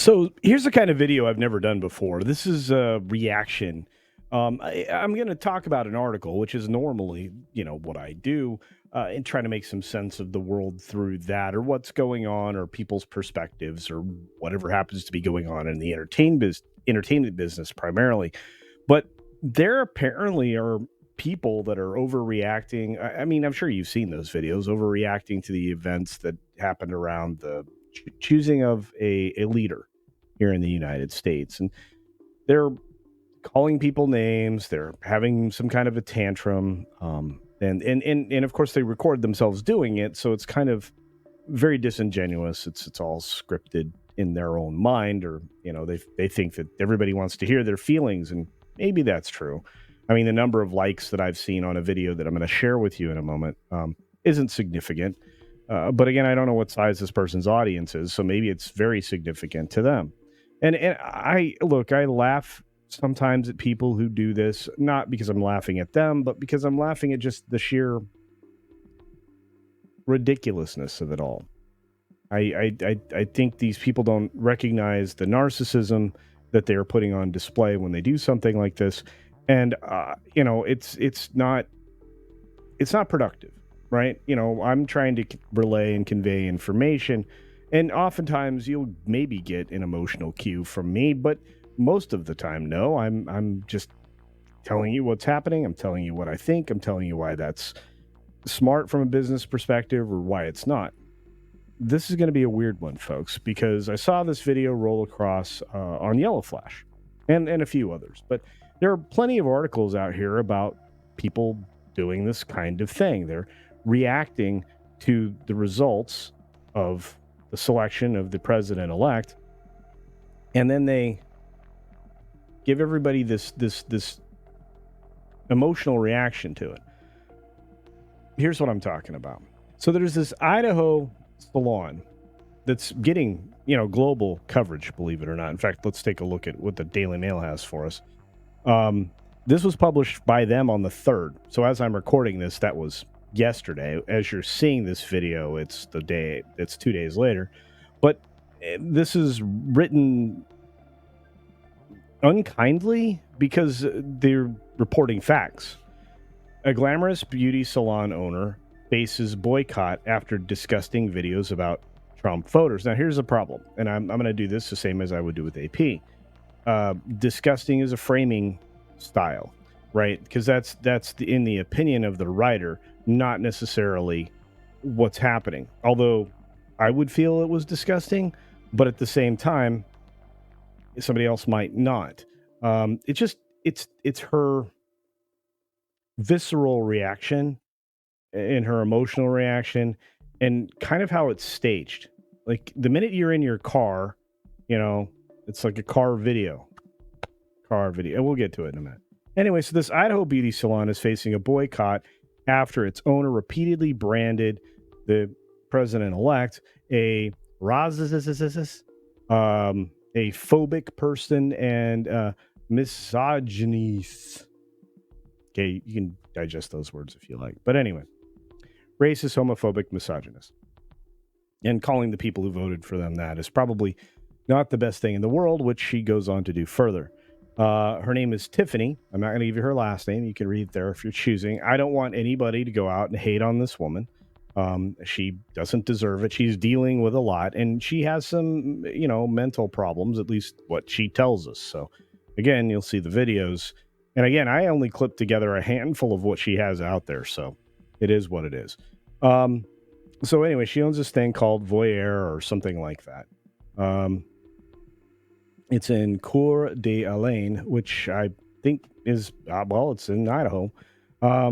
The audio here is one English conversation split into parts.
So here's the kind of video I've never done before. This is a reaction. I'm going to talk about an article, which is normally, what I do, and try to make some sense of the world through that, or what's going on, or people's perspectives, or whatever happens to be going on in the entertainment business primarily. But there apparently are people that are overreacting. I mean, I'm sure you've seen those videos, overreacting to the events that happened around the choosing of a leader here in the United States. And they're calling people names, they're having some kind of a tantrum. And of course they record themselves doing it, so it's kind of very disingenuous. It's all scripted in their own mind, or they think that everybody wants to hear their feelings, and maybe that's true. I mean, the number of likes that I've seen on a video that I'm going to share with you in a moment isn't significant. But again, I don't know what size this person's audience is, so maybe it's very significant to them. And I laugh sometimes at people who do this, not because I'm laughing at them, but because I'm laughing at just the sheer ridiculousness of it all. I think these people don't recognize the narcissism that they're putting on display when they do something like this, and it's not productive, right? I'm trying to relay and convey information, and oftentimes you'll maybe get an emotional cue from me, but most of the time, no. I'm just telling you what's happening. I'm telling you what I think. I'm telling you why that's smart from a business perspective, or why it's not. This is going to be a weird one, folks, because I saw this video roll across on Yellow Flash and a few others, but there are plenty of articles out here about people doing this kind of thing. They're reacting to the results of the selection of the president-elect, and then they give everybody this emotional reaction to it. Here's what I'm talking about. So there's this Idaho salon that's getting, global coverage, believe it or not. In fact, let's take a look at what the Daily Mail has for us. This was published by them on the 3rd. So as I'm recording this, that was yesterday. As you're seeing this video, it's 2 days later. But this is written unkindly because they're reporting facts. A glamorous beauty salon owner faces boycott after disgusting videos about Trump voters. Now, here's the problem, and I'm going to do this the same as I would do with AP. Disgusting is a framing style, right? Because that's in the opinion of the writer, not necessarily what's happening. Although I would feel it was disgusting, but at the same time, somebody else might not. It's her visceral reaction and her emotional reaction, and kind of how it's staged. Like the minute you're in your car, it's like a car video, and we'll get to it in a minute. Anyway, so this Idaho beauty salon is facing a boycott after its owner repeatedly branded the president-elect a a phobic person and misogynist. Okay, you can digest those words if you like. But anyway, racist, homophobic, misogynist. And calling the people who voted for them that is probably not the best thing in the world, which she goes on to do further. Her name is Tiffany. I'm not going to give you her last name. You can read it there if you're choosing. I don't want anybody to go out and hate on this woman. She doesn't deserve it. She's dealing with a lot, and she has some, mental problems, at least what she tells us. So again, you'll see the videos. And again, I only clipped together a handful of what she has out there. So it is what it is. So anyway, she owns this thing called Voyeur or something like that. It's in Coeur d'Alene, which I think is, it's in Idaho.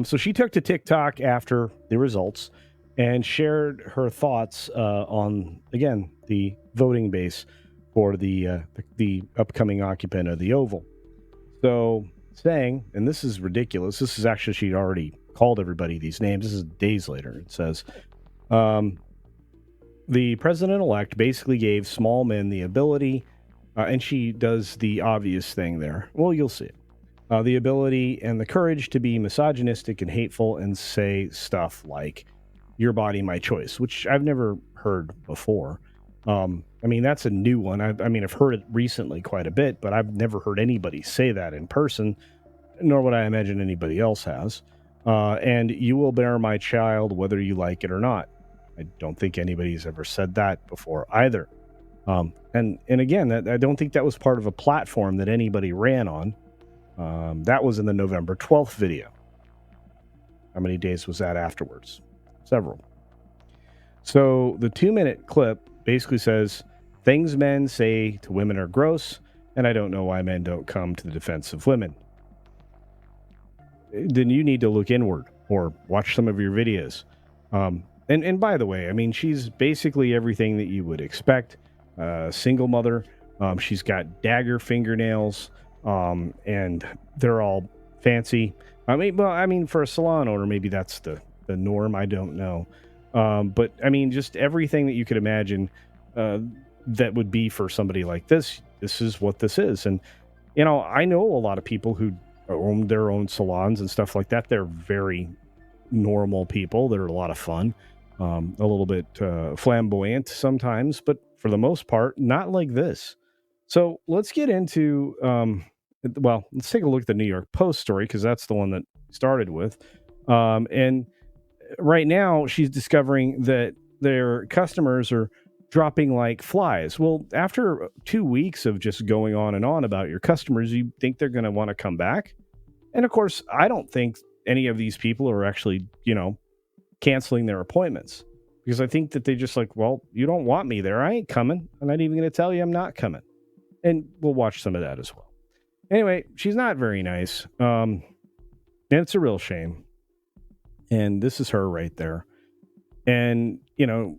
So she took to TikTok after the results and shared her thoughts on, again, the voting base for the upcoming occupant of the Oval. So saying, and this is ridiculous, this is actually, she'd already called everybody these names. This is days later. It says, the president-elect basically gave small men the ability, and she does the obvious thing there. Well, you'll see it. The ability and the courage to be misogynistic and hateful and say stuff like, your body, my choice, which I've never heard before. I mean, that's a new one. I mean, I've heard it recently quite a bit, but I've never heard anybody say that in person, nor would I imagine anybody else has. And you will bear my child whether you like it or not. I don't think anybody's ever said that before either. And again, that I don't think that was part of a platform that anybody ran on. That was in the November 12th video. How many days was that afterwards? Several. So the 2-minute clip basically says things men say to women are gross, and I don't know why men don't come to the defense of women. Then you need to look inward or watch some of your videos. And by the way, I mean, she's basically everything that you would expect. Single mother. She's got dagger fingernails, and they're all fancy. I mean, for a salon owner, maybe that's the norm. I don't know. But I mean, just everything that you could imagine that would be for somebody like this. This is what this is. And, you know, I know a lot of people who own their own salons and stuff like that. They're very normal people. They're a lot of fun, a little bit flamboyant sometimes, but for the most part, not like this. So let's get into, let's take a look at the New York Post story because that's the one that started with. And right now she's discovering that their customers are dropping like flies. Well, after 2 weeks of just going on and on about your customers, you think they're going to want to come back. And of course, I don't think any of these people are actually, canceling their appointments because I think that they just like, well, you don't want me there. I ain't coming. I'm not even going to tell you I'm not coming. And we'll watch some of that as well. Anyway, she's not very nice. And it's a real shame. And this is her right there. And, I'm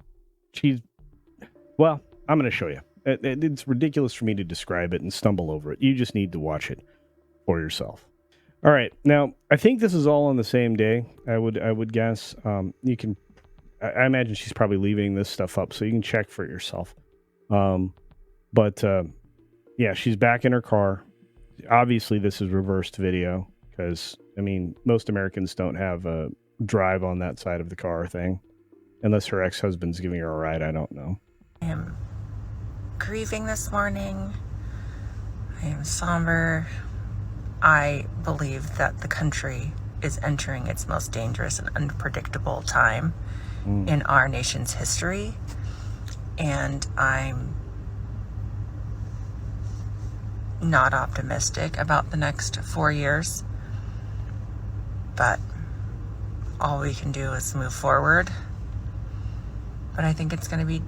going to show you. It's ridiculous for me to describe it and stumble over it. You just need to watch it for yourself. All right. Now, I think this is all on the same day. I would guess. You can. I imagine she's probably leaving this stuff up, so you can check for yourself. Yeah, she's back in her car. Obviously, this is reversed video because most Americans don't have a drive on that side of the car thing, unless her ex-husband's giving her a ride. I don't know. I am grieving this morning. I am somber. I believe that the country is entering its most dangerous and unpredictable time in our nation's history. And I'm not optimistic about the next 4 years. But all we can do is move forward. But I think it's going to be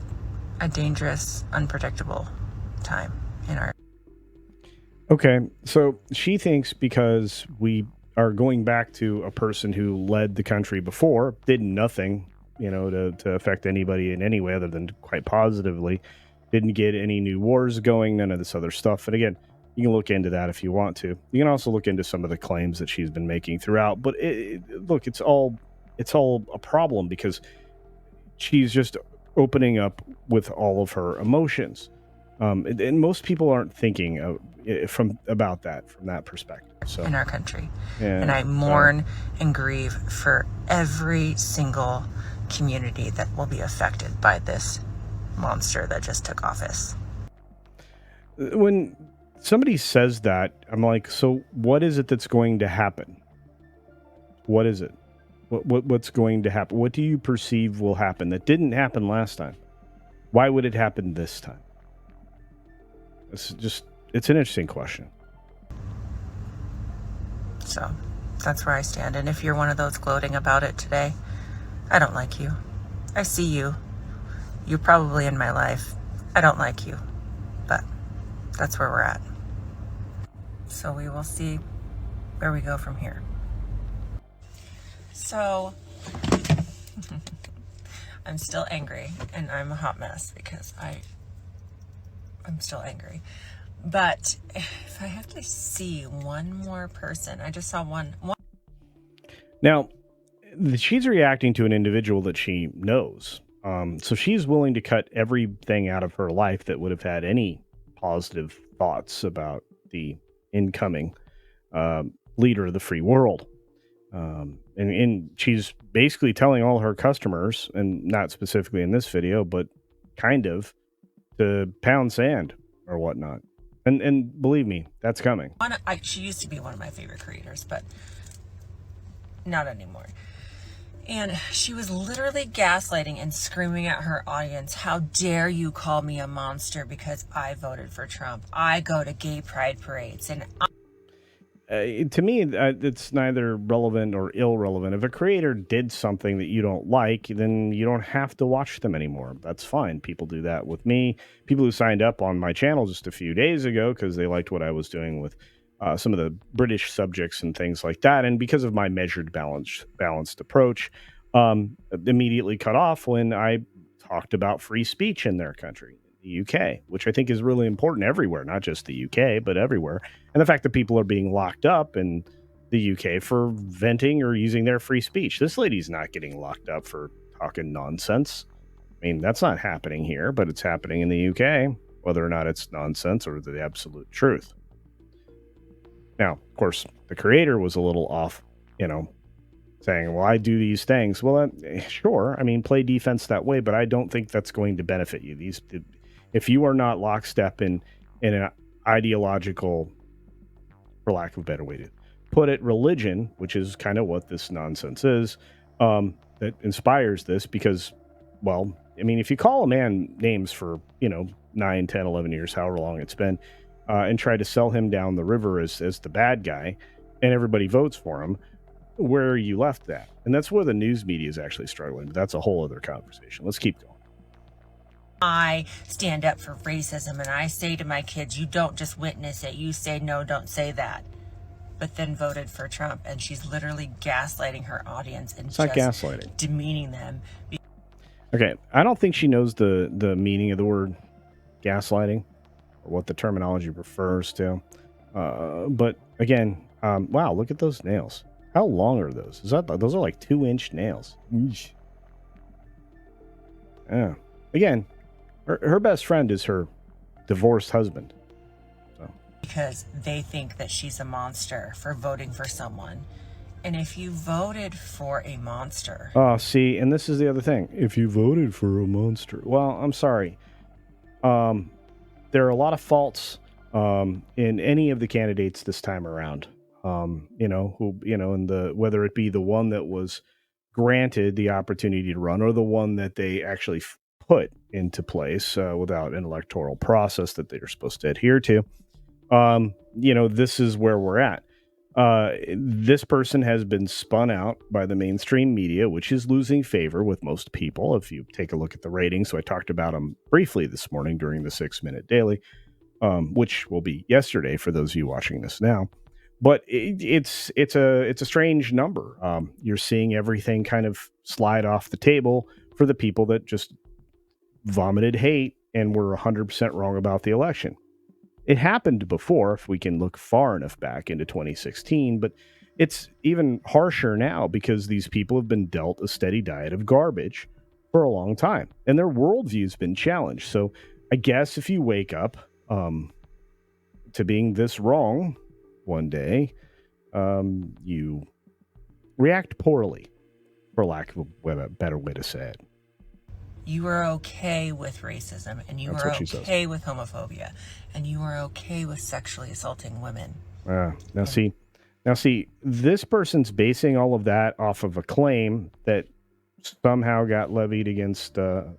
a dangerous, unpredictable time in our... Okay, so she thinks because we are going back to a person who led the country before, did nothing, to affect anybody in any way other than quite positively, didn't get any new wars going, none of this other stuff. And again, you can look into that if you want to. You can also look into some of the claims that she's been making throughout. But look, it's all a problem because she's just opening up with all of her emotions. And most people aren't thinking about that from that perspective. So in our country, and I mourn and grieve for every single community that will be affected by this monster that just took office. When somebody says that, I'm like, so what is it that's going to happen? What is it? What's going to happen? What do you perceive will happen that didn't happen last time? Why would it happen this time? It's an interesting question. So that's where I stand. And if you're one of those gloating about it today, I don't like you. I see you. You're probably in my life. I don't like you. But that's where we're at. So we will see where we go from here. So I'm still angry, and I'm a hot mess because I'm still angry. But if I have to see one more person, I just saw one. Now, she's reacting to an individual that she knows. So she's willing to cut everything out of her life that would have had any positive thoughts about the incoming leader of the free world. And she's basically telling all her customers, and not specifically in this video, but kind of, to pound sand or whatnot. And believe me, that's coming. She used to be one of my favorite creators, but not anymore. And she was literally gaslighting and screaming at her audience, how dare you call me a monster because I voted for Trump. I go to gay pride parades. And To me, it's neither relevant or irrelevant. If a creator did something that you don't like, then you don't have to watch them anymore. That's fine. People do that with me. People who signed up on my channel just a few days ago because they liked what I was doing with some of the British subjects and things like that, and because of my measured, balanced approach, immediately cut off when I talked about free speech in their country, the UK, which I think is really important everywhere, not just the UK, but everywhere. And the fact that people are being locked up in the UK for venting or using their free speech. This lady's not getting locked up for talking nonsense. I mean, that's not happening here, but it's happening in the UK, whether or not it's nonsense or the absolute truth. Now, of course, the creator was a little off, saying, well, I do these things. Well, sure. I mean, play defense that way, but I don't think that's going to benefit you. If you are not lockstep in an ideological, for lack of a better way to put it, religion, which is kind of what this nonsense is, that inspires this because, well, I mean, if you call a man names for, 9, 10, 11 years, however long it's been, and try to sell him down the river as the bad guy, and everybody votes for him, where are you left at? And that's where the news media is actually struggling, but that's a whole other conversation. Let's keep going. I stand up for racism and I say to my kids, you don't just witness it, you say no, don't say that. But then voted for Trump, and she's literally gaslighting her audience and it's not gaslighting, demeaning them. Okay, I don't think she knows the meaning of the word gaslighting or what the terminology refers to. But again, wow, look at those nails. How long are those? Those are like 2-inch nails. Eesh. Yeah. Again, her best friend is her divorced husband. So. Because they think that she's a monster for voting for someone. And if you voted for a monster. Oh, see, and this is the other thing. If you voted for a monster. Well, I'm sorry. There are a lot of faults in any of the candidates this time around. Whether it be the one that was granted the opportunity to run or the one that they actually put into place without an electoral process that they're supposed to adhere to. This is where we're at. This person has been spun out by the mainstream media, which is losing favor with most people. If you take a look at the ratings, so I talked about them briefly this morning during the 6-minute daily, which will be yesterday for those of you watching this now. But it's a strange number. You're seeing everything kind of slide off the table for the people that just vomited hate and were 100% wrong about the election. It happened before, if we can look far enough back into 2016, but it's even harsher now because these people have been dealt a steady diet of garbage for a long time, and their worldview's been challenged. So I guess if you wake up to being this wrong one day, you react poorly, for lack of a better way to say it. You are okay with racism, and you are okay with homophobia, and you are okay with sexually assaulting women. Now see, this person's basing all of that off of a claim that somehow got levied against the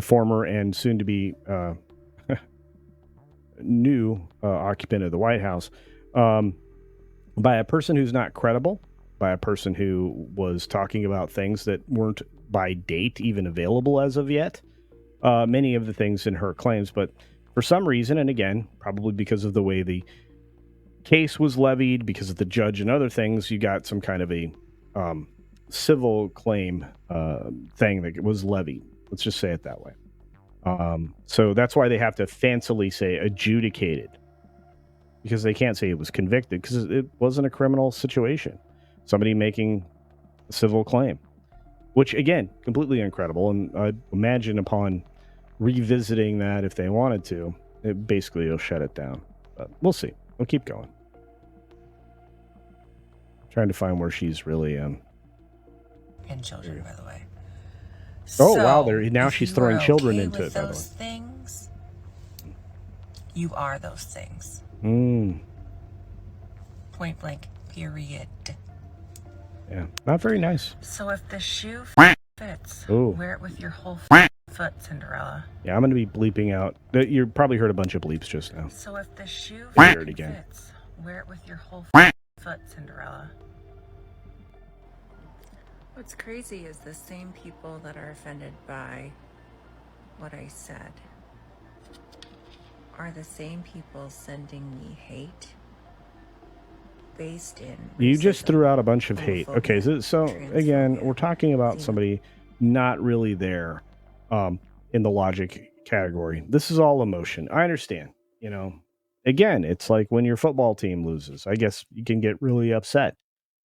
former and soon to be new occupant of the White House by a person who's not credible, by a person who was talking about things that weren't by date even available as of yet. Many of the things in her claims, but for some reason, and again, probably because of the way the case was levied, because of the judge and other things, you got some kind of a civil claim thing that was levied. Let's just say it that way. So that's why they have to fancily say adjudicated, because they can't say it was convicted because it wasn't a criminal situation. Somebody making a civil claim, which again, completely incredible. And I imagine upon revisiting that, if they wanted to, it basically will shut it down. But we'll see. We'll keep going. Trying to find where she's really and children, by the way. Oh, wow. So, Now if she's you are throwing children okay into with it, by the way. those things, you are those things. Mm. Point blank, period. Yeah, not very nice. So if the shoe fits, Oh. wear it with your whole foot, Cinderella. Yeah, I'm going to be bleeping out. You probably heard a bunch of bleeps just now. So if the shoe Hear it again. fits, wear it with your whole foot, Cinderella. What's crazy is the same people that are offended by what I said are the same people sending me hate based in racism, you just threw out a bunch of hate. homophobia, Okay, so again, we're talking about xenophobia. somebody not really there in the logic category. This is all emotion. I understand. You know, again, it's like when your football team loses. I guess you can get really upset.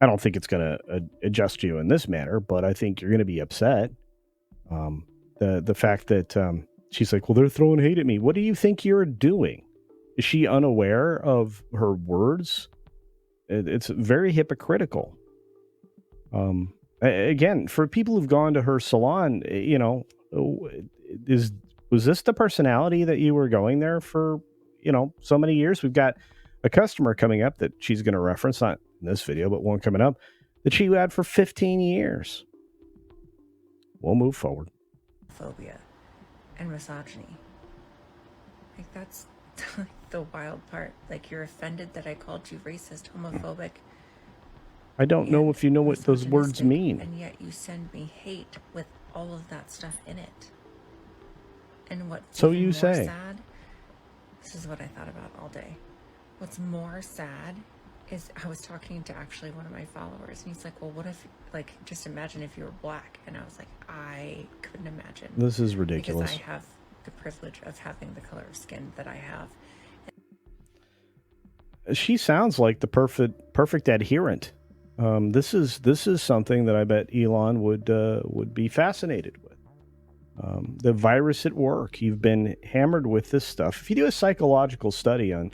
I don't think it's going to adjust you in this manner, but I think you're going to be upset. The fact that she's like, well, they're throwing hate at me. What do you think you're doing? Is she unaware of her words? It's very hypocritical. Again, for people who've gone to her salon, you know, was this the personality that you were going there for, you know, so many years? We've got a customer coming up that she's going to reference, not in this video, but one coming up that she had for 15 years. We'll move forward. Phobia and misogyny. Like, that's the wild part. Like, you're offended that I called you racist, homophobic. I don't know if you know what those words mean. And yet you send me hate with all of that stuff in it. And what's so even you more say. sad, this is what I thought about all day. What's more sad is I was talking to actually one of my followers, and he's like, well, what if, like, just imagine if you were black. And I was like, I couldn't imagine. This is ridiculous. Because I have the privilege of having the color of skin that I have. She sounds like the perfect adherent. This is something that I bet Elon would be fascinated with. The virus at work. You've been hammered with this stuff. If you do a psychological study on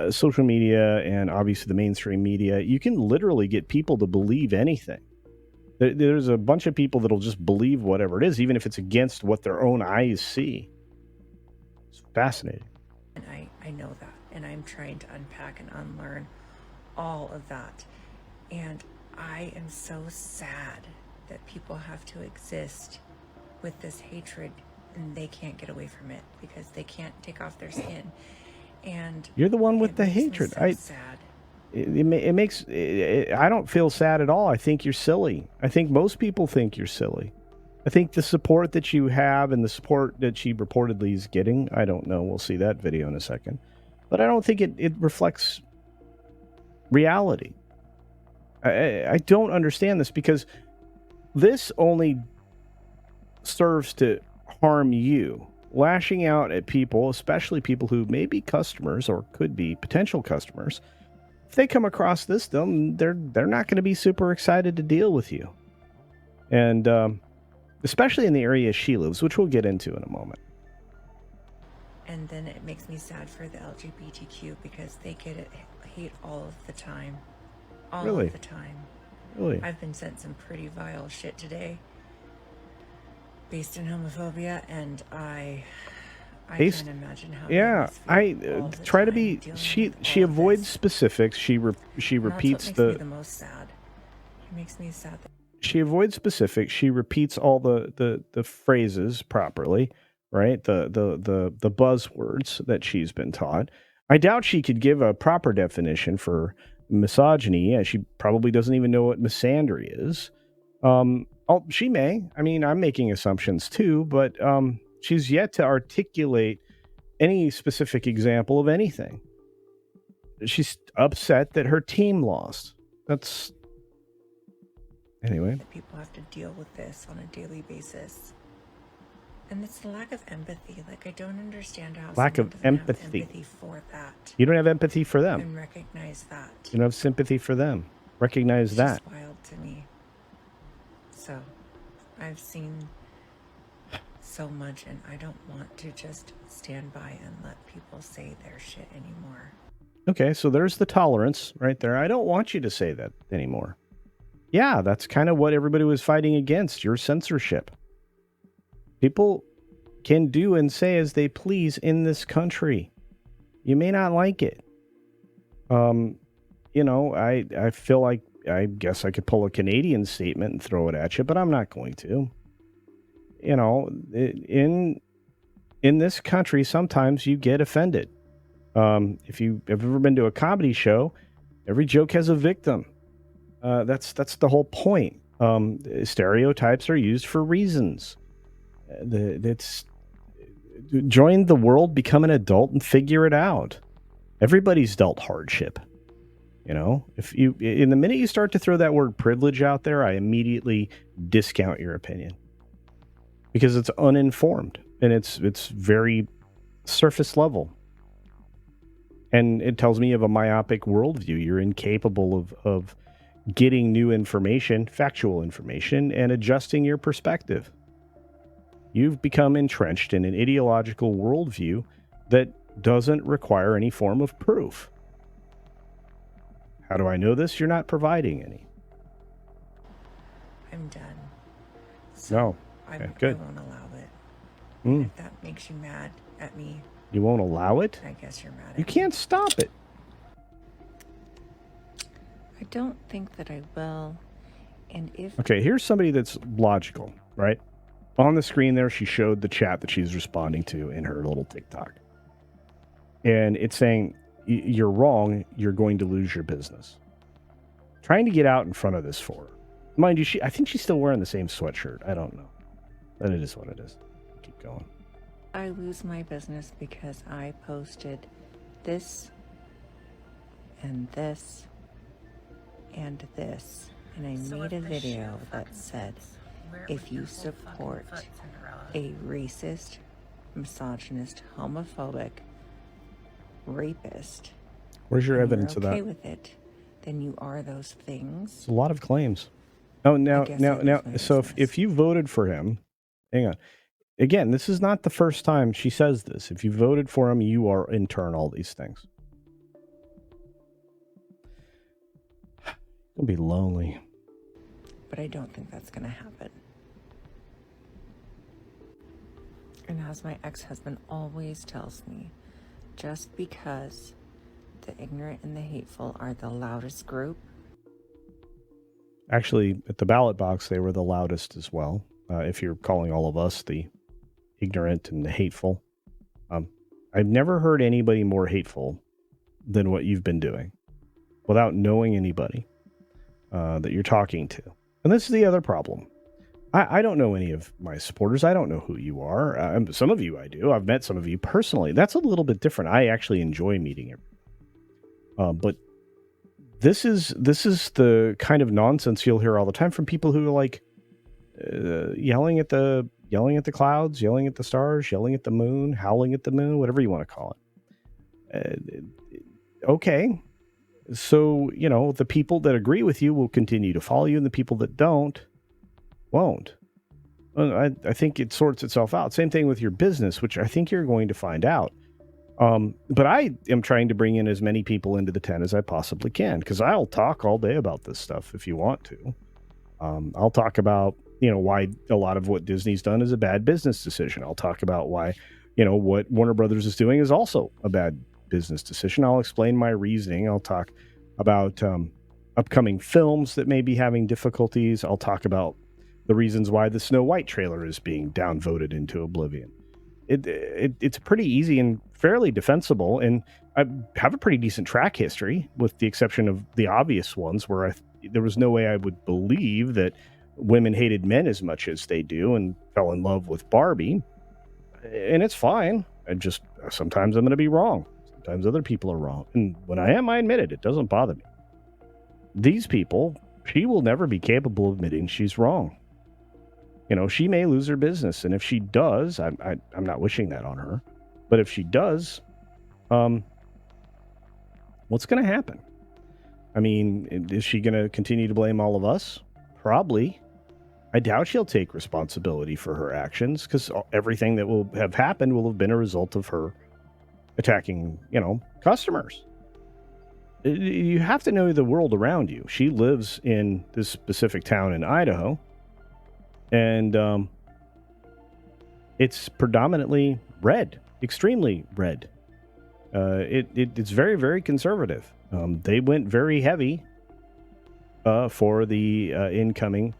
social media and obviously the mainstream media, you can literally get people to believe anything. There's a bunch of people that'll just believe whatever it is, even if it's against what their own eyes see. It's fascinating. And I know that. And I'm trying to unpack and unlearn all of that. And I am so sad that people have to exist with this hatred and they can't get away from it because they can't take off their skin. And you're the one with the hatred. So sad. It makes I don't feel sad at all. I think you're silly. I think most people think you're silly. I think the support that you have and the support that she reportedly is getting, I don't know. We'll see that video in a second. But I don't think it reflects reality. I don't understand this because this only serves to harm you. Lashing out at people, especially people who may be customers or could be potential customers, if they come across this, they're not going to be super excited to deal with you. And especially in the area she lives, which we'll get into in a moment. And then it makes me sad for the LGBTQ because they get hate all of the time. All of the time. Really? I've been sent some pretty vile shit today based in homophobia, and I can't imagine how. Yeah, I try to be. She avoids specifics. She repeats that's what makes me the most sad. It makes me sad. She avoids specifics. She repeats all the phrases properly, right? The buzzwords that she's been taught. I doubt she could give a proper definition for misogyny. Yeah, she probably doesn't even know what misandry is. She may. I mean, I'm making assumptions too, but she's yet to articulate any specific example of anything. She's upset that her team lost. That's anyway. People have to deal with this on a daily basis. And it's the lack of empathy. Like, I don't understand how lack of empathy. Have empathy for that. You don't have empathy for them. And recognize that. You don't have sympathy for them. Recognize that. It's just wild to me. So, I've seen so much, and I don't want to just stand by and let people say their shit anymore. Okay, so there's the tolerance right there. I don't want you to say that anymore. Yeah, that's kind of what everybody was fighting against, your censorship. People can do and say as they please in this country. You may not like it. I feel like I guess I could pull a Canadian statement and throw it at you, but I'm not going to. In this country, sometimes you get offended. If you have ever been to a comedy show, every joke has a victim. That's the whole point. Stereotypes are used for reasons. That's join the world, become an adult, and figure it out. Everybody's dealt hardship. If you, in the minute you start to throw that word privilege out there, I immediately discount your opinion because it's uninformed and it's very surface level. And it tells me you have a myopic worldview. You're incapable of getting new information, factual information, and adjusting your perspective. You've become entrenched in an ideological worldview that doesn't require any form of proof. How do I know this? You're not providing any. I'm done. So No. Okay, good. I won't allow it. Mm. If that makes you mad at me, You won't allow it? I guess you're mad at You me. can't stop it. I don't think that I will. And if Okay, here's somebody that's logical, right? On the screen there, she showed the chat that she's responding to in her little TikTok. And it's saying, you're wrong, you're going to lose your business. Trying to get out in front of this for her. Mind you, I think she's still wearing the same sweatshirt. I don't know. But it is what it is. Keep going. I lose my business because I posted this and this and this, and I made a video that said, if you support a racist, misogynist, homophobic, rapist, Where's your evidence of that? okay with it, then you are those things. It's a lot of claims. Oh, now, so if you voted for him, hang on. Again, this is not the first time she says this. If you voted for him, you are in turn all these things. It'll be lonely. But I don't think that's going to happen. And as my ex-husband always tells me, just because the ignorant and the hateful are the loudest group. Actually, at the ballot box, they were the loudest as well. If you're calling all of us the ignorant and the hateful. I've never heard anybody more hateful than what you've been doing without knowing anybody that you're talking to. And this is the other problem. I don't know any of my supporters. I don't know who you are. Some of you I do. I've met some of you personally. That's a little bit different. I actually enjoy meeting everyone. But this is the kind of nonsense you'll hear all the time from people who are like yelling at the clouds, yelling at the stars, yelling at the moon, howling at the moon, whatever you want to call it. Okay. So, the people that agree with you will continue to follow you, and the people that don't won't. I think it sorts itself out. Same thing with your business, which I think you're going to find out. But I am trying to bring in as many people into the tent as I possibly can, because I'll talk all day about this stuff if you want to. I'll talk about, why a lot of what Disney's done is a bad business decision. I'll talk about why, what Warner Brothers is doing is also a bad business decision. I'll explain my reasoning. I'll talk about upcoming films that may be having difficulties. I'll talk about the reasons why the Snow White trailer is being downvoted into oblivion. It's pretty easy and fairly defensible, and I have a pretty decent track history, with the exception of the obvious ones where there was no way I would believe that women hated men as much as they do and fell in love with Barbie. And it's fine. Sometimes I'm going to be wrong. Sometimes other people are wrong. And when I am, I admit it. It doesn't bother me. These people, she will never be capable of admitting she's wrong. She may lose her business. And if she does, I'm not wishing that on her. But if she does, what's going to happen? I mean, is she going to continue to blame all of us? Probably. I doubt she'll take responsibility for her actions, because everything that will have happened will have been a result of her attacking, customers. You have to know the world around you. She lives in this specific town in Idaho. And it's predominantly red, extremely red. It's very, very conservative. They went very heavy for the incoming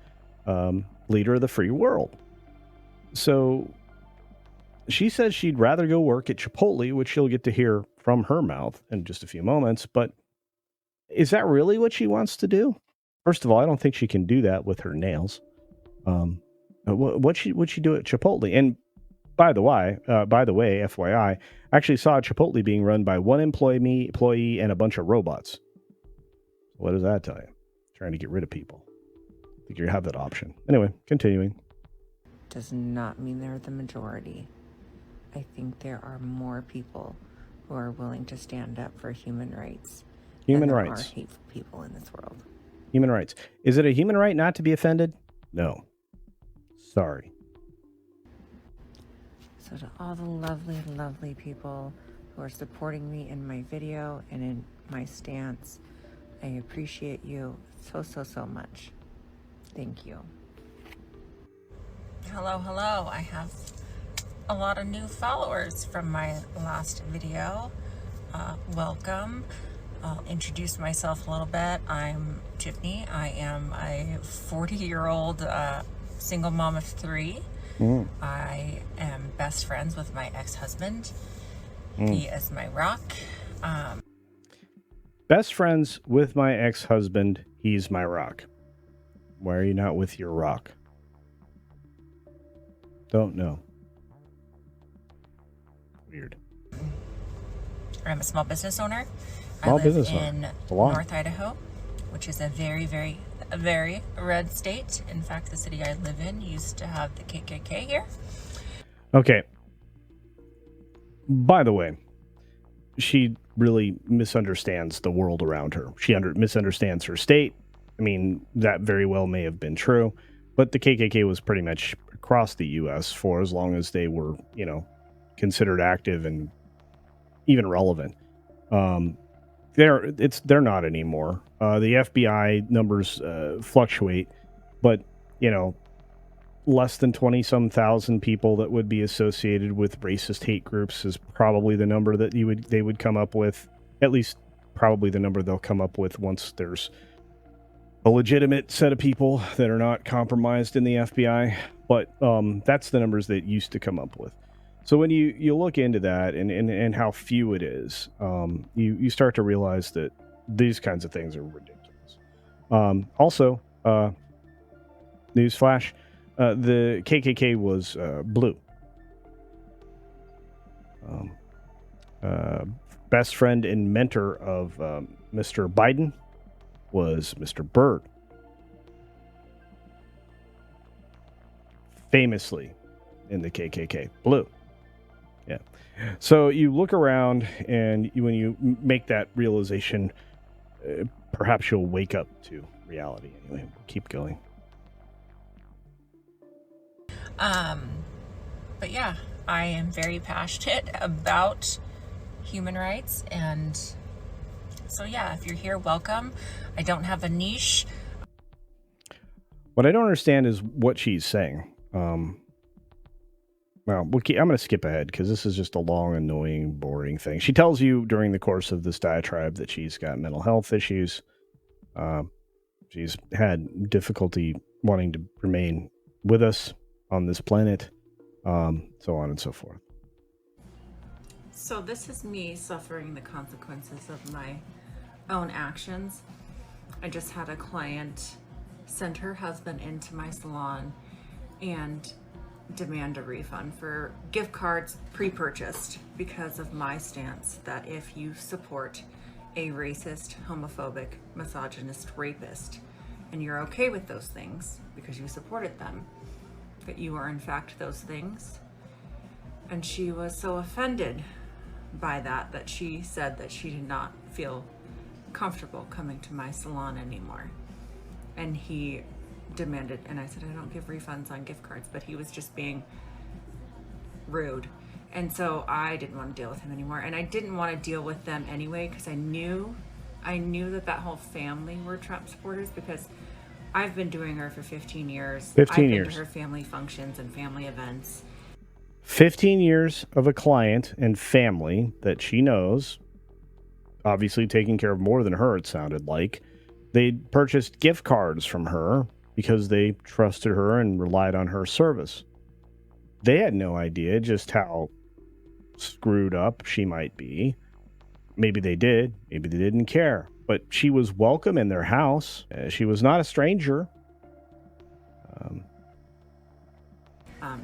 leader of the free world. So she says she'd rather go work at Chipotle, which you'll get to hear from her mouth in just a few moments. But is that really what she wants to do? First of all, I don't think she can do that with her nails. What would she do at Chipotle? And by the way, FYI, I actually saw Chipotle being run by one employee and a bunch of robots. What does that tell you? Trying to get rid of people. I think you have that option. Anyway, continuing. Does not mean they're the majority. I think there are more people who are willing to stand up for human rights. Human than rights. There are hateful people in this world. Human rights. Is it a human right not to be offended? No. Sorry. So to all the lovely, lovely people who are supporting me in my video and in my stance, I appreciate you so much. Thank you. Hello. I have a lot of new followers from my last video. Welcome. I'll introduce myself a little bit. I'm Tiffany. I am a 40-year-old single mom of 3. I am best friends with my ex-husband. He is my rock. Best friends with my ex-husband. He's my rock. Why are you not with your rock? Don't know. Weird. I'm a small business owner. I live in North Idaho, which is a very, very, very red state. In fact, the city I live in used to have the KKK here. Okay. By the way, she really misunderstands the world around her. She misunderstands her state. I mean, that very well may have been true, but the KKK was pretty much across the U.S. for as long as they were, considered active and even relevant. They're not anymore. The FBI numbers fluctuate, but less than 20-some thousand people that would be associated with racist hate groups is probably the number that they would come up with. At least, probably the number they'll come up with once there's a legitimate set of people that are not compromised in the FBI. But that's the numbers that used to come up with. So when you look into that and how few it is, you start to realize that these kinds of things are ridiculous. Also, newsflash, the KKK was blue. Best friend and mentor of Mr. Biden was Mr. Byrd. Famously in the KKK, blue. Yeah. So you look around, and when you make that realization, perhaps you'll wake up to reality. Anyway, we'll keep going. But yeah, I am very passionate about human rights, and so yeah, if you're here, welcome. I don't have a niche. What I don't understand is what she's saying. Well, I'm going to skip ahead because this is just a long, annoying, boring thing. She tells you during the course of this diatribe that she's got mental health issues. She's had difficulty wanting to remain with us on this planet, so on and so forth. So this is me suffering the consequences of my own actions. I just had a client send her husband into my salon and demand a refund for gift cards pre-purchased because of my stance that if you support a racist, homophobic, misogynist rapist, and you're okay with those things because you supported them, that you are in fact those things. And she was so offended by that she said that she did not feel comfortable coming to my salon anymore. And he demanded, and I said, I don't give refunds on gift cards, but he was just being rude. And so I didn't want to deal with him anymore. And I didn't want to deal with them anyway, because I knew that whole family were Trump supporters, because I've been doing her for 15 years. 15 I've years. been to her family functions and family events. 15 years of a client and family that she knows, obviously taking care of more than her, it sounded like. They purchased gift cards from her because they trusted her and relied on her service. They had no idea just how screwed up she might be. Maybe they did, maybe they didn't care. But she was welcome in their house. She was not a stranger. Um,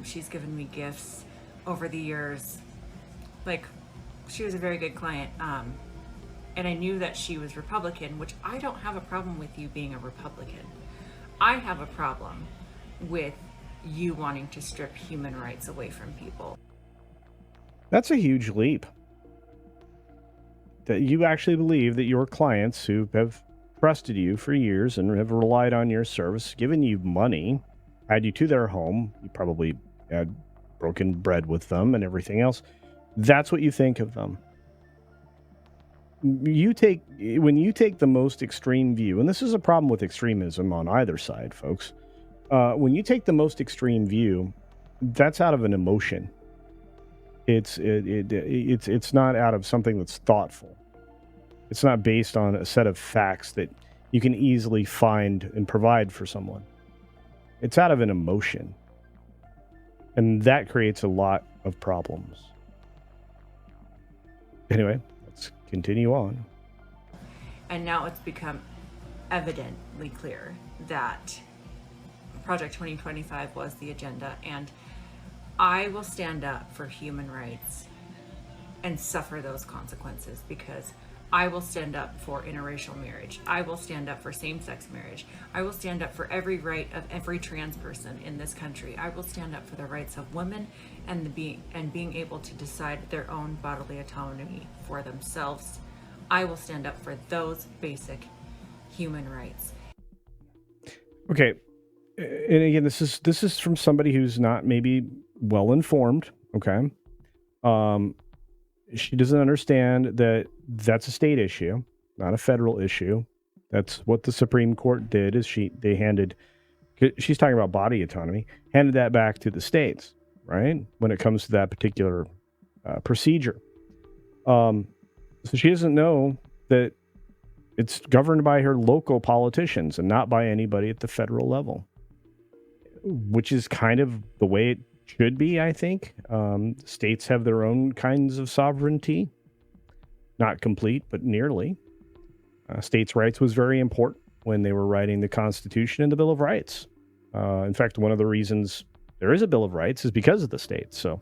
She's given me gifts over the years. Like, she was a very good client. And I knew that she was Republican, which I don't have a problem with you being a Republican. I have a problem with you wanting to strip human rights away from people. that's a huge leap. That you actually believe that your clients who have trusted you for years and have relied on your service, given you money, had you to their home, you probably had broken bread with them and everything else. That's what you think of them. When you take the most extreme view, and this is a problem with extremism on either side, folks. When you take the most extreme view, that's out of an emotion. It's not out of something that's thoughtful. It's not based on a set of facts that you can easily find and provide for someone. It's out of an emotion. And that creates a lot of problems. Anyway, let's continue on. And now it's become evidently clear that Project 2025 was the agenda, and I will stand up for human rights and suffer those consequences, because I will stand up for interracial marriage. I will stand up for same-sex marriage. I will stand up for every right of every trans person in this country. I will stand up for the rights of women and being able to decide their own bodily autonomy for themselves. I will stand up for those basic human rights. Okay. And again, this is from somebody who's not maybe well informed, okay? She doesn't understand that that's a state issue, not a federal issue. That's what the Supreme Court did. Is she's talking about body autonomy, handed that back to the states, right? When it comes to that particular procedure, so she doesn't know that it's governed by her local politicians and not by anybody at the federal level, which is kind of the way it should be, I think. States have their own kinds of sovereignty. Not complete, but nearly. States' rights was very important when they were writing the Constitution and the Bill of Rights. In fact, one of the reasons there is a Bill of Rights is because of the states. So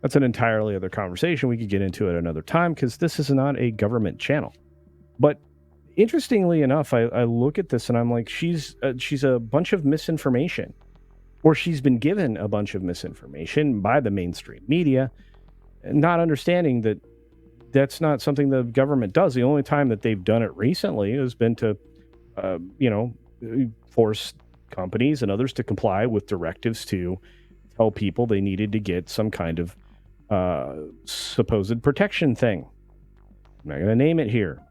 that's an entirely other conversation. We could get into it another time, because this is not a government channel. But interestingly enough, I look at this and I'm like, she's a bunch of misinformation. Or she's been given a bunch of misinformation by the mainstream media, not understanding that that's not something the government does. The only time that they've done it recently has been to, force companies and others to comply with directives to tell people they needed to get some kind of supposed protection thing. I'm not going to name it here.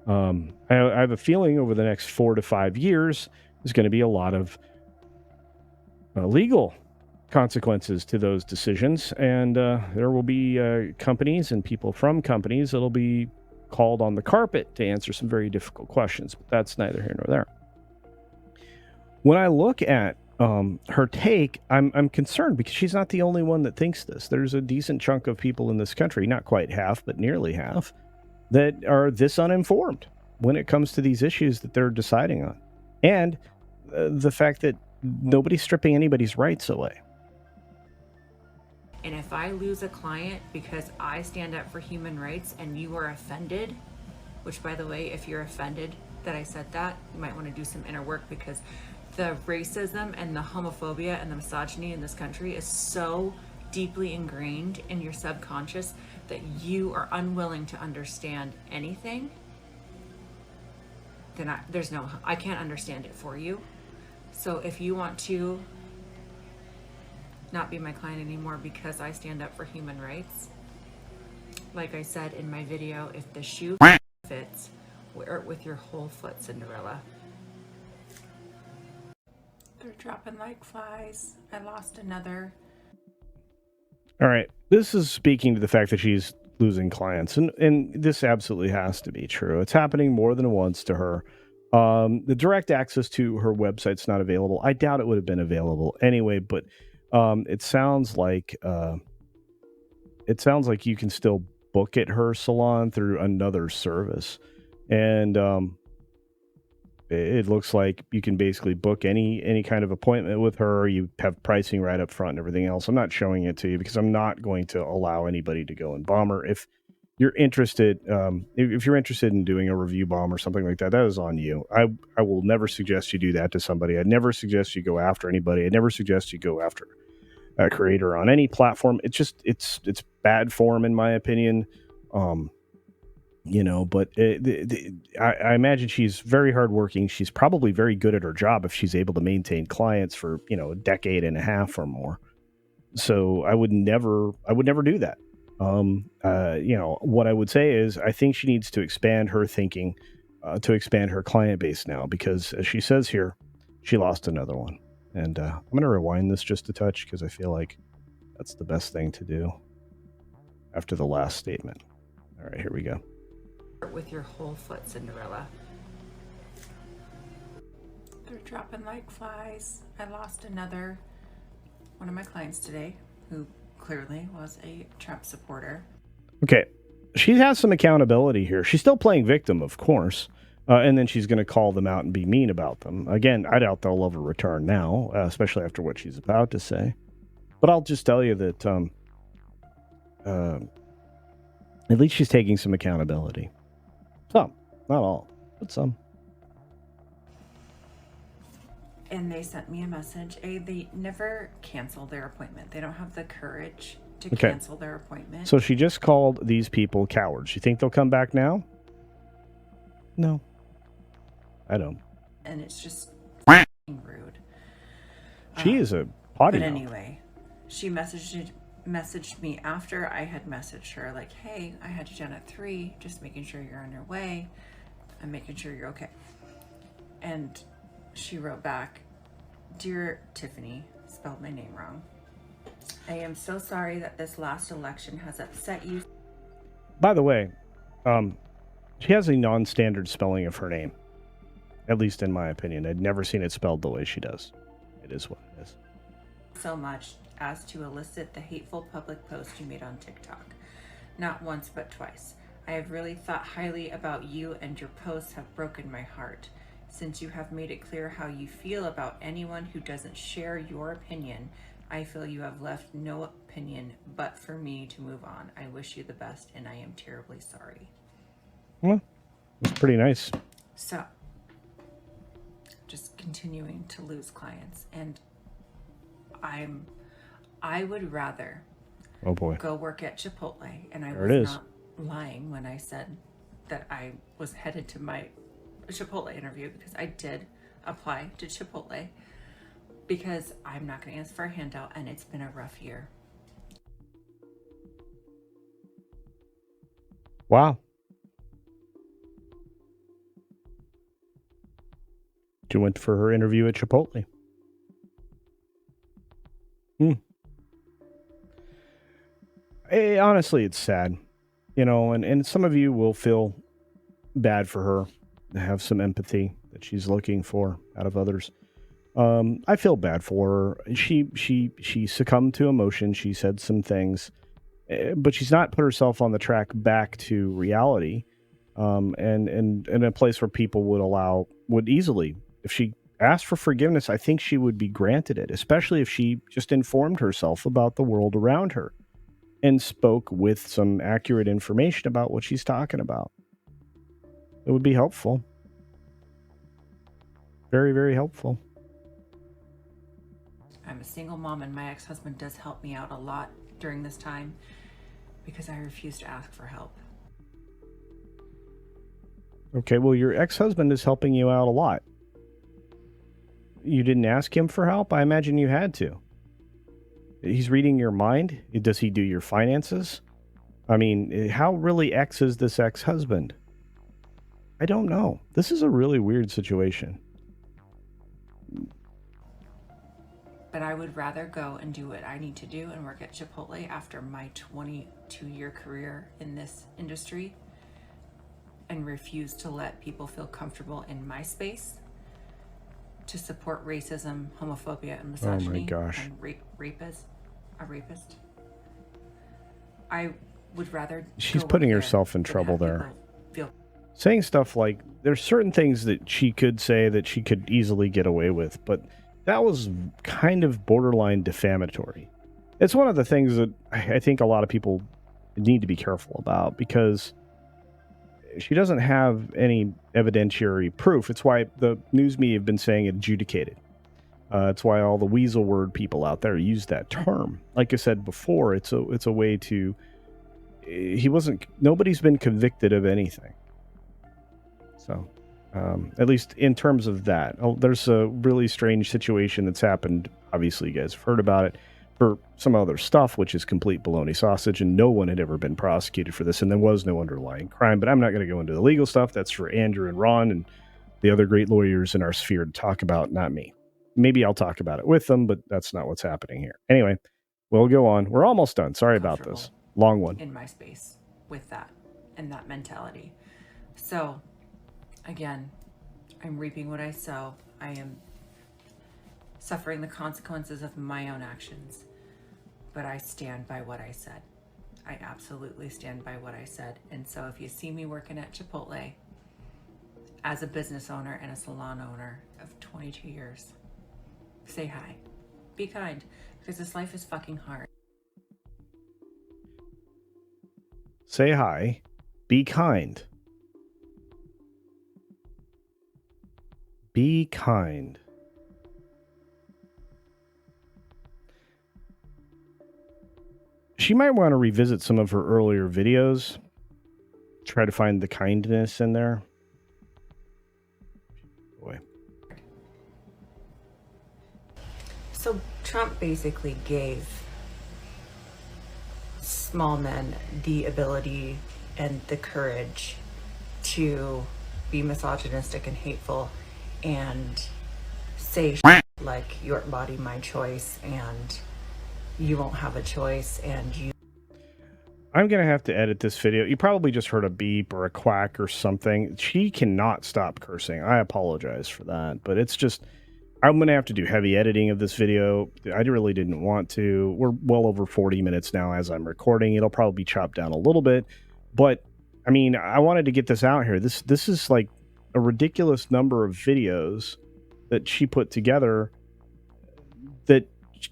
I have a feeling over the next 4 to 5 years, there's going to be a lot of legal consequences to those decisions, and there will be companies and people from companies that'll be called on the carpet to answer some very difficult questions, but that's neither here nor there. When I look at her take, I'm concerned, because she's not the only one that thinks this. There's a decent chunk of people in this country, not quite half, but nearly half, that are this uninformed when it comes to these issues that they're deciding on. And the fact that nobody's stripping anybody's rights away. And if I lose a client because I stand up for human rights and you are offended, which, by the way, if you're offended that I said that, you might want to do some inner work, because the racism and the homophobia and the misogyny in this country is so deeply ingrained in your subconscious that you are unwilling to understand anything, then I can't understand it for you. So if you want to not be my client anymore because I stand up for human rights, like I said in my video, if the shoe fits, wear it with your whole foot, Cinderella. They're dropping like flies. I lost another. All right. This is speaking to the fact that she's losing clients, and this absolutely has to be true. It's happening more than once to her. The direct access to her website's not available. I doubt it would have been available anyway, but it sounds like you can still book at her salon through another service, and it looks like you can basically book any kind of appointment with her. You have pricing right up front and everything else. I'm not showing it to you because I'm not going to allow anybody to go and bomb her. If you're interested, if you're interested in doing a review bomb or something like that, that is on you. I will never suggest you do that to somebody. I never suggest you go after anybody. I never suggest you go after a creator on any platform. It's bad form in my opinion. But I imagine she's very hardworking. She's probably very good at her job if she's able to maintain clients for a decade and a half or more. So I would never do that. What I would say is I think she needs to expand her thinking, to expand her client base now, because as she says here, she lost another one. And I'm going to rewind this just a touch because I feel like that's the best thing to do after the last statement. All right, here we go. With your whole foot, Cinderella. They're dropping like flies. I lost another one of my clients today who clearly was a Trump supporter. Okay, she has some accountability here. She's still playing victim, of course, and then she's going to call them out and be mean about them. Again, I doubt they'll ever return now, especially after what she's about to say. But I'll just tell you that at least she's taking some accountability. Some, not all, but some. And they sent me a message. They never cancel their appointment. They don't have the courage to cancel their appointment. So she just called these people cowards. You think they'll come back now? No. I don't. And it's just rude. She is a potty But mouth. anyway, she messaged me after I had messaged her, like, hey, I had you down at 3, just making sure you're on your way. I'm making sure you're okay. And she wrote back, dear Tiffany, spelled my name wrong. I am so sorry that this last election has upset you. By the way, she has a non-standard spelling of her name, at least in my opinion. I'd never seen it spelled the way she does. It is what it is. So much as to elicit the hateful public post you made on TikTok. Not once, but twice. I have really thought highly about you, and your posts have broken my heart. Since you have made it clear how you feel about anyone who doesn't share your opinion, I feel you have left no opinion but for me to move on. I wish you the best, and I am terribly sorry. Well, it's pretty nice. So, just continuing to lose clients, and I would rather go work at Chipotle, and I was not lying when I said that I was headed to my Chipotle interview, because I did apply to Chipotle, because I'm not going to ask for a handout, and it's been a rough year. Wow. She went for her interview at Chipotle. Honestly, it's sad, and some of you will feel bad for her, have some empathy that she's looking for out of others. I feel bad for her. She succumbed to emotion. She said some things, but she's not put herself on the track back to reality, and in a place where people would easily, if she asked for forgiveness, I think she would be granted it, especially if she just informed herself about the world around her and spoke with some accurate information about what she's talking about. It would be helpful. Very, very helpful. I'm a single mom, and my ex-husband does help me out a lot during this time because I refuse to ask for help. Okay, well, your ex-husband is helping you out a lot. You didn't ask him for help? I imagine you had to. He's reading your mind? Does he do your finances? I mean, how really ex is this ex-husband? I don't know. This is a really weird situation. but I would rather go and do what I need to do and work at Chipotle after my 22-year career in this industry and refuse to let people feel comfortable in my space to support racism, homophobia, and misogyny. Oh my gosh. And a rapist. I would rather. She's putting herself in trouble there. Saying stuff like, there's certain things that she could say that she could easily get away with, but that was kind of borderline defamatory. It's one of the things that I think a lot of people need to be careful about, because she doesn't have any evidentiary proof. It's why the news media have been saying adjudicated. It's why all the weasel word people out there use that term. Like I said before, it's a way to. Nobody's been convicted of anything. So, at least in terms of that, there's a really strange situation that's happened. Obviously, you guys have heard about it for some other stuff, which is complete baloney sausage, and no one had ever been prosecuted for this, and there was no underlying crime. But I'm not going to go into the legal stuff. That's for Andrew and Ron and the other great lawyers in our sphere to talk about, not me. Maybe I'll talk about it with them, but that's not what's happening here. Anyway, we'll go on. We're almost done. Sorry about this. Long one. In my space with that and that mentality. So, again, I'm reaping what I sow. I am suffering the consequences of my own actions. But I stand by what I said. I absolutely stand by what I said. And so if you see me working at Chipotle as a business owner and a salon owner of 22 years, say hi. Be kind, because this life is fucking hard. Say hi. Be kind. Be kind. She might want to revisit some of her earlier videos. Try to find the kindness in there. Boy. So Trump basically gave small men the ability and the courage to be misogynistic and hateful and say like your body, my choice, and you won't have a choice, and you. I'm going to have to edit this video. You probably just heard a beep or a quack or something. She cannot stop cursing. I apologize for that, but it's just, I'm going to have to do heavy editing of this video. I really didn't want to. We're well over 40 minutes now as I'm recording. It'll probably be chopped down a little bit, but I mean, I wanted to get this out here. This is like a ridiculous number of videos that she put together that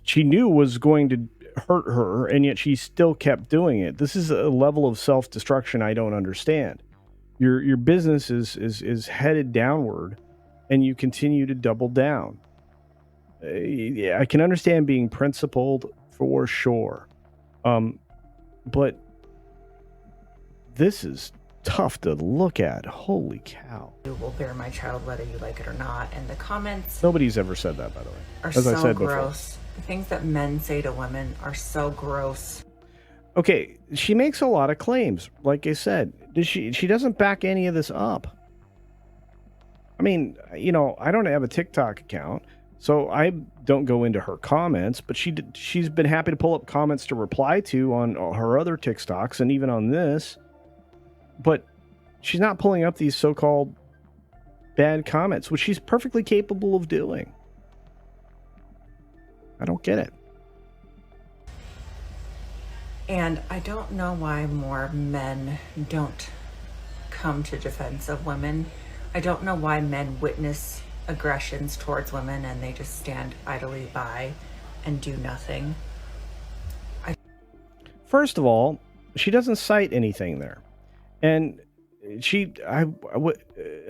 she knew was going to hurt her, and yet she still kept doing it. This is a level of self-destruction I don't understand. Your business is headed downward, and you continue to double down. I can understand being principled for sure, but this is tough to look at. Holy cow. You will bear my child whether you like it or not. And the comments Nobody's ever said that, by the way. Are as so I said gross. Before. The things that men say to women are so gross. Okay, she makes a lot of claims. Like I said, she doesn't back any of this up. I mean, you know, I don't have a TikTok account, so I don't go into her comments, but she's been happy to pull up comments to reply to on her other TikToks and even on this. But she's not pulling up these so-called bad comments, which she's perfectly capable of doing. I don't get it. And I don't know why more men don't come to defense of women. I don't know why men witness aggressions towards women and they just stand idly by and do nothing. First of all, she doesn't cite anything there. And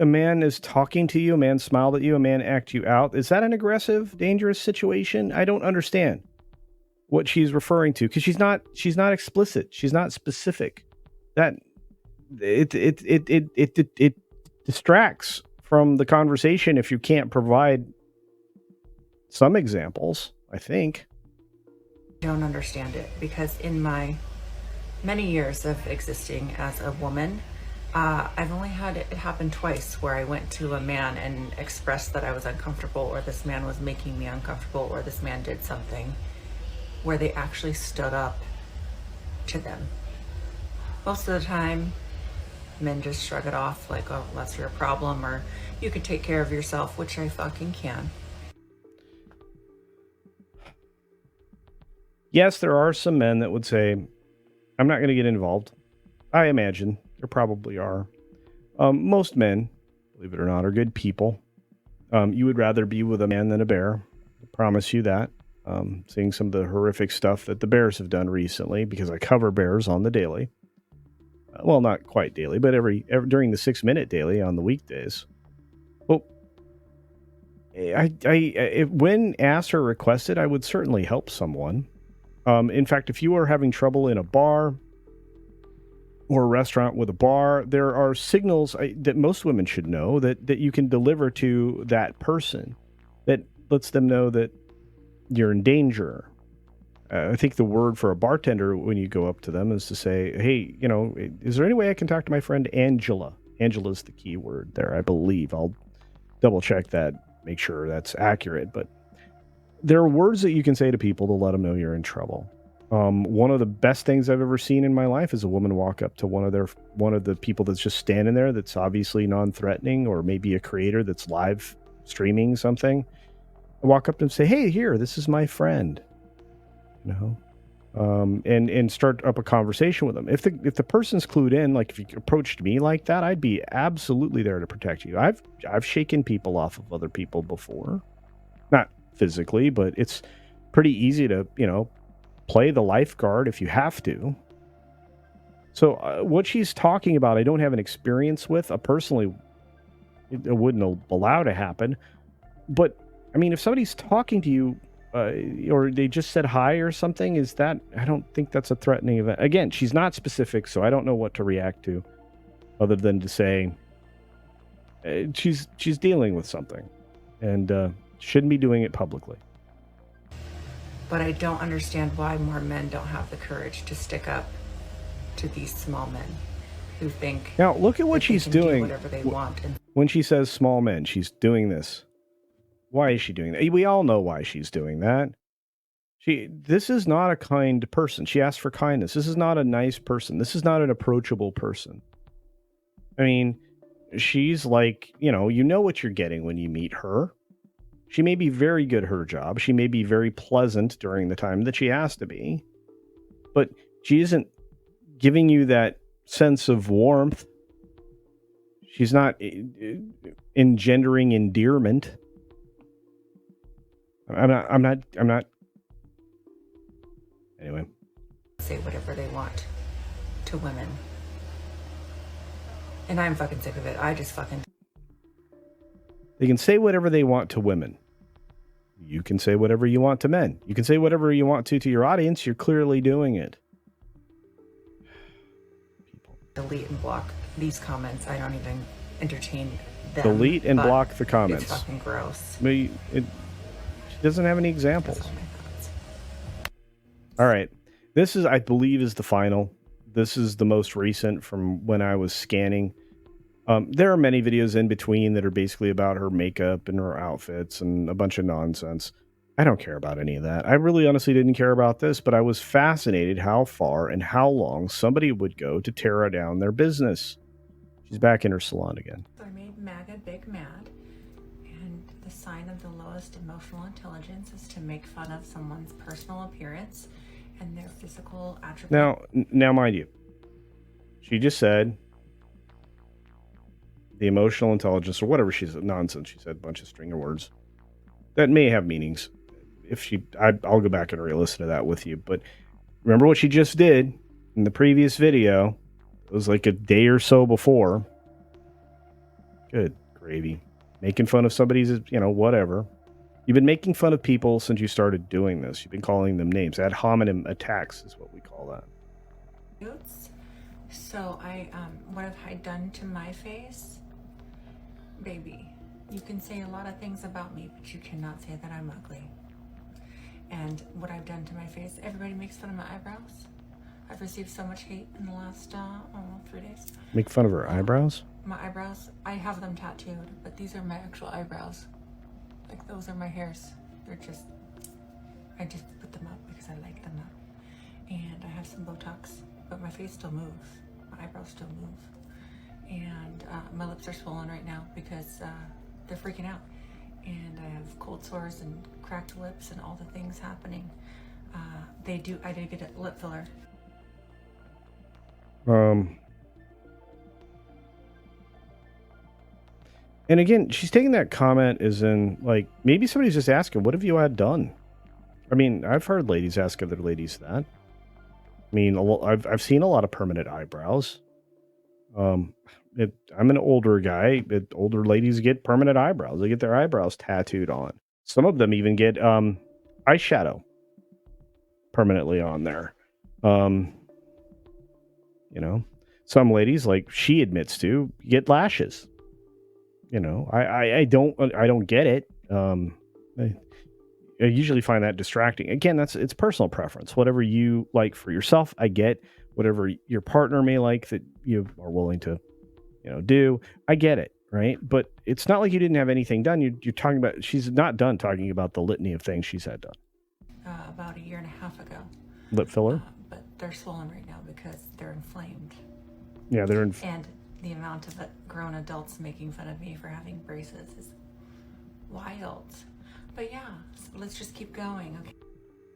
a man is talking to you, a man smiled at you, a man act you out. Is that an aggressive, dangerous situation? I don't understand what she's referring to, because she's not explicit. She's not specific. That it distracts from the conversation if you can't provide some examples, I think. I don't understand it, because in my many years of existing as a woman, I've only had it happen twice where I went to a man and expressed that I was uncomfortable, or this man was making me uncomfortable, or this man did something where they actually stood up to them. Most of the time, men just shrug it off like, oh, that's your problem, or you could take care of yourself, which I fucking can. Yes, there are some men that would say, I'm not going to get involved. I imagine there probably are. Most men, believe it or not, are good people. You would rather be with a man than a bear. I promise you that. Seeing some of the horrific stuff that the bears have done recently, because I cover bears on the daily. Well, not quite daily, but every during the 6-minute daily on the weekdays. Well, when asked or requested, I would certainly help someone. In fact, if you are having trouble in a bar or a restaurant with a bar, there are signals that most women should know that you can deliver to that person that lets them know that you're in danger. I think the word for a bartender when you go up to them is to say, hey, is there any way I can talk to my friend Angela? Angela's the key word there, I believe. I'll double check that, make sure that's accurate. But there are words that you can say to people to let them know you're in trouble. One of the best things I've ever seen in my life is a woman walk up to one of the people that's just standing there that's obviously non-threatening, or maybe a creator that's live streaming something. I walk up to them and say, hey, here, this is my friend. And start up a conversation with them. If the person's clued in, like if you approached me like that, I'd be absolutely there to protect you. I've shaken people off of other people before, not physically, but it's pretty easy to play the lifeguard if you have to. So what she's talking about, I don't have an experience with. Personally, it wouldn't allow to happen. But I mean, if somebody's talking to you, or they just said hi or something, I don't think that's a threatening event. Again, she's not specific, so I don't know what to react to other than to say she's dealing with something and shouldn't be doing it publicly. But I don't understand why more men don't have the courage to stick up to these small men who think. Now, look at what she's doing. Do whatever they want. When she says small men, she's doing this. Why is she doing that? We all know why she's doing that. This is not a kind person. She asked for kindness. This is not a nice person. This is not an approachable person. I mean, she's like, you know what you're getting when you meet her. She may be very good at her job. She may be very pleasant during the time that she has to be. But she isn't giving you that sense of warmth. She's not engendering endearment. I'm not. Anyway. Say whatever they want to women. And I'm fucking sick of it. They can say whatever they want to women. You can say whatever you want to men. You can say whatever you want to your audience. You're clearly doing it. People. Delete and block these comments. I don't even entertain them. Delete and block the comments. It's fucking gross. She doesn't have any examples. All right. This is, I believe, is the final. This is the most recent from when I was scanning. There are many videos in between that are basically about her makeup and her outfits and a bunch of nonsense. I don't care about any of that. I really honestly didn't care about this, but I was fascinated how far and how long somebody would go to tear down their business. She's back in her salon again. I made MAGA big mad, and the sign of the lowest emotional intelligence is to make fun of someone's personal appearance and their physical attributes. Now, mind you, she just said the emotional intelligence or whatever nonsense. She said a bunch of stringer words that may have meanings. I'll go back and re-listen to that with you. But remember what she just did in the previous video. It was like a day or so before. Good gravy. Making fun of somebody's, whatever. You've been making fun of people since you started doing this. You've been calling them names. Ad hominem attacks is what we call that. So what have I done to my face? Baby, you can say a lot of things about me, but you cannot say that I'm ugly. And what I've done to my face, everybody makes fun of my eyebrows. I've received so much hate in the last 3 days. Make fun of her eyebrows? My eyebrows, I have them tattooed, but these are my actual eyebrows. Like, those are my hairs. They're just, I just put them up because I like them up. And I have some Botox, but my face still moves. My eyebrows still move. And my lips are swollen right now because they're freaking out. And I have cold sores and cracked lips and all the things happening. I did get a lip filler. And again, she's taking that comment as in, like, maybe somebody's just asking, what have you had done? I mean, I've heard ladies ask other ladies that. I mean, I've seen a lot of permanent eyebrows. I'm an older guy. Older ladies get permanent eyebrows. They get their eyebrows tattooed on. Some of them even get eyeshadow permanently on there. Some ladies, like she admits to, get lashes. I don't get it. I usually find that distracting. Again, it's personal preference. Whatever you like for yourself, I get. Whatever your partner may like that you are willing to, do, I get it, right? But it's not like you didn't have anything done. You're talking about, she's not done talking about the litany of things she's had done. About a year and a half ago. Lip filler? But they're swollen right now because they're inflamed. Yeah, and the amount of grown adults making fun of me for having braces is wild. But yeah, so let's just keep going.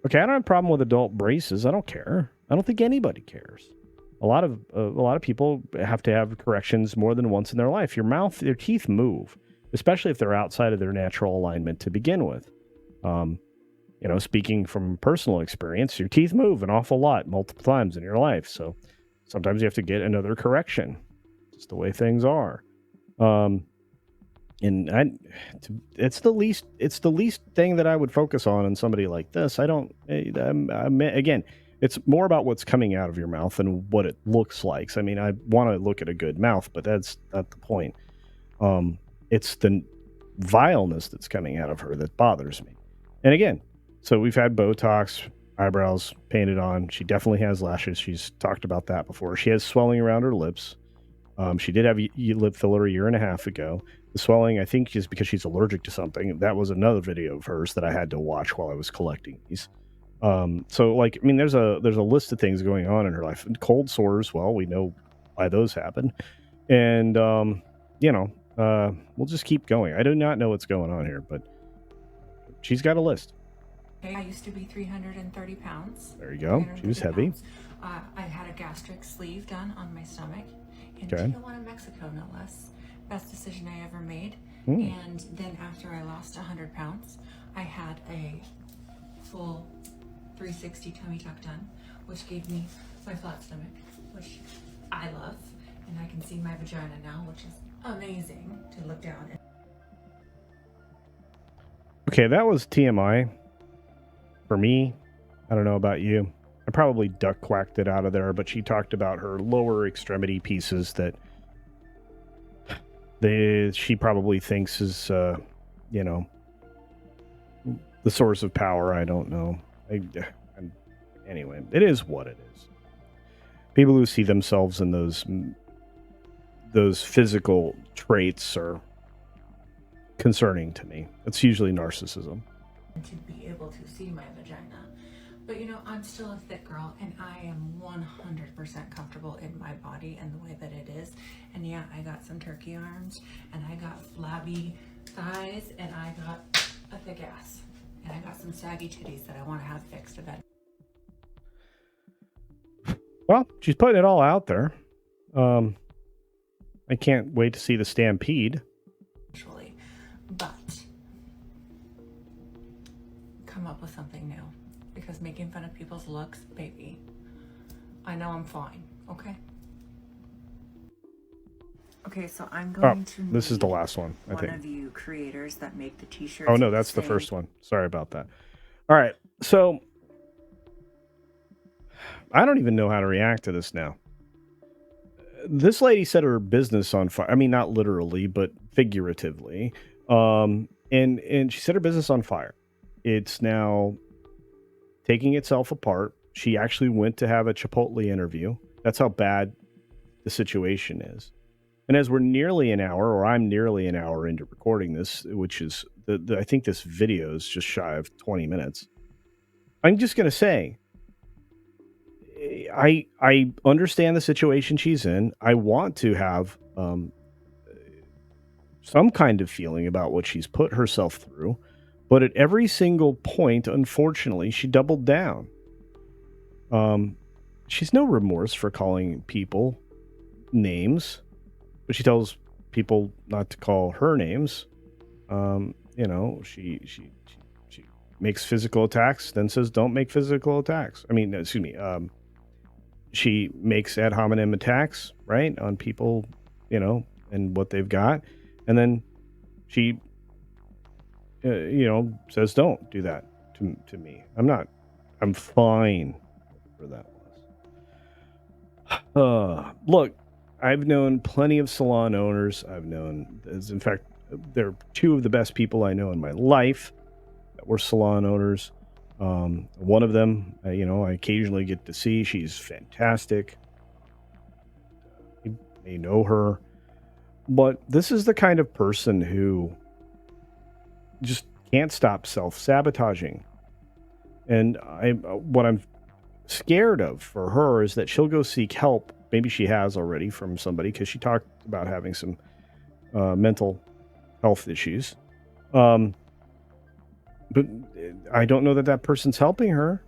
Okay, I don't have a problem with adult braces. I don't care. I don't think anybody cares. A lot of people have to have corrections more than once in their life. Their teeth move, especially if they're outside of their natural alignment to begin with. Speaking from personal experience, your teeth move an awful lot, multiple times in your life. So sometimes you have to get another correction. It's the way things are. It's the least thing that I would focus on somebody like this. Again, it's more about what's coming out of your mouth and what it looks like. So, I mean, I want to look at a good mouth, but that's not the point. It's the vileness that's coming out of her that bothers me. And again, so we've had Botox, eyebrows painted on. She definitely has lashes. She's talked about that before. She has swelling around her lips. She did have lip filler a year and a half ago. The swelling, I think, is because she's allergic to something. That was another video of hers that I had to watch while I was collecting these. There's a list of things going on in her life. And cold sores, well, we know why those happen. And, we'll just keep going. I do not know what's going on here, but she's got a list. I used to be 330 pounds. There you go. She was heavy. I had a gastric sleeve done on my stomach. In Okay. Tijuana, Mexico, no less. Best decision I ever made. And then after I lost 100 pounds, I had a full 360 tummy tuck done, which gave me my flat stomach, which I love. And I can see my vagina now, which is amazing to look down at. Okay, that was TMI. For me, I don't know about you. I probably duck quacked it out of there, but she talked about her lower extremity pieces that she probably thinks is, the source of power. I don't know. Anyway, it is what it is. People who see themselves in those physical traits are concerning to me. It's usually narcissism. To be able to see my vagina. But I'm still a thick girl and I am 100% comfortable in my body and the way that it is. And yeah, I got some turkey arms and I got flabby thighs and I got a thick ass. And I got some saggy titties that I want to have fixed eventually. Well, she's putting it all out there. I can't wait to see the stampede. But come up with something new. Because making fun of people's looks, baby, I know I'm fine, okay? Okay, so I'm going to this is the last one, I think. One of you creators that make the t-shirts. Oh, no, that's the first one. Sorry about that. All right, so I don't even know how to react to this now. This lady set her business on fire. I mean, not literally, but figuratively. And she set her business on fire. It's now taking itself apart. She actually went to have a Chipotle interview. That's how bad the situation is. And as we're nearly an hour, or I'm nearly an hour into recording this, which is I think this video is just shy of 20 minutes. I'm just going to say, I understand the situation she's in. I want to have some kind of feeling about what she's put herself through, but at every single point, unfortunately, she doubled down. She's no remorse for calling people names, but she tells people not to call her names. She makes physical attacks, then says don't make physical attacks. I mean, excuse me. She makes ad hominem attacks, right, on people, and what they've got, and then she, says don't do that to me. I'm fine for that. Look, I've known plenty of salon owners. In fact, they're two of the best people I know in my life that were salon owners. One of them, I occasionally get to see. She's fantastic. You may know her, but this is the kind of person who just can't stop self-sabotaging. And what I'm scared of for her is that she'll go seek help. Maybe she has already from somebody, because she talked about having some mental health issues. But I don't know that person's helping her.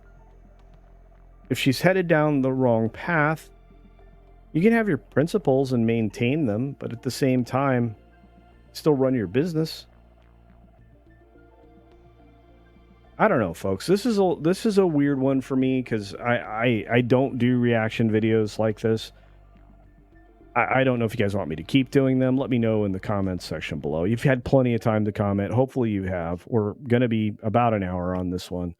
If she's headed down the wrong path, you can have your principles and maintain them, but at the same time, still run your business. I don't know, folks. This is a weird one for me, because I don't do reaction videos like this. I don't know if you guys want me to keep doing them. Let me know in the comments section below. You've had plenty of time to comment. Hopefully you have. We're going to be about an hour on this one.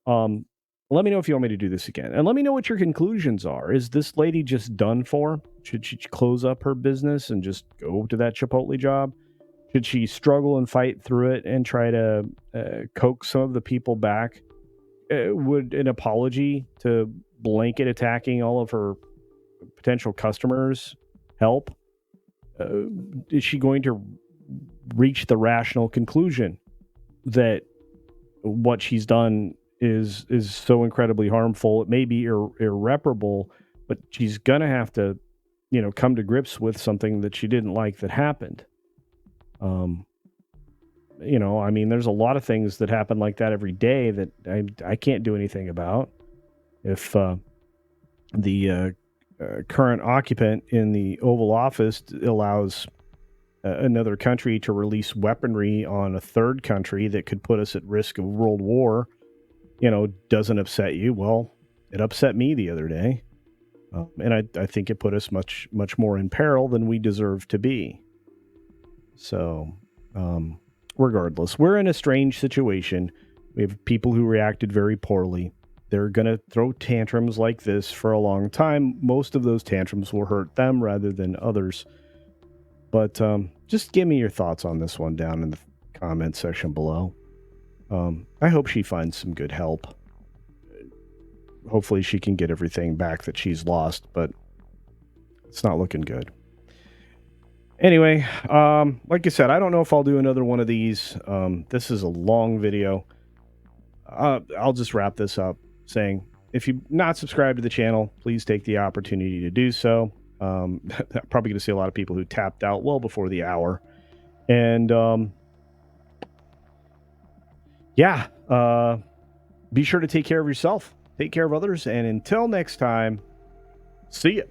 Let me know if you want me to do this again. And let me know what your conclusions are. Is this lady just done for? Should she close up her business and just go to that Chipotle job? Should she struggle and fight through it and try to coax some of the people back? Would an apology to blanket attacking all of her potential customers help? Is she going to reach the rational conclusion that what she's done is so incredibly harmful? It may be irreparable, but she's going to have to, come to grips with something that she didn't like that happened. There's a lot of things that happen like that every day that I can't do anything about. If the current occupant in the Oval Office allows another country to release weaponry on a third country that could put us at risk of world war, doesn't upset you. Well, it upset me the other day. And I think it put us much, much more in peril than we deserve to be. So, regardless, we're in a strange situation. We have people who reacted very poorly. They're going to throw tantrums like this for a long time. Most of those tantrums will hurt them rather than others. But just give me your thoughts on this one down in the comment section below. I hope she finds some good help. Hopefully she can get everything back that she's lost, but it's not looking good. Anyway, like I said, I don't know if I'll do another one of these. This is a long video. I'll just wrap this up saying, if you're not subscribed to the channel, please take the opportunity to do so. I'm probably going to see a lot of people who tapped out well before the hour. And be sure to take care of yourself, take care of others, and until next time, see ya.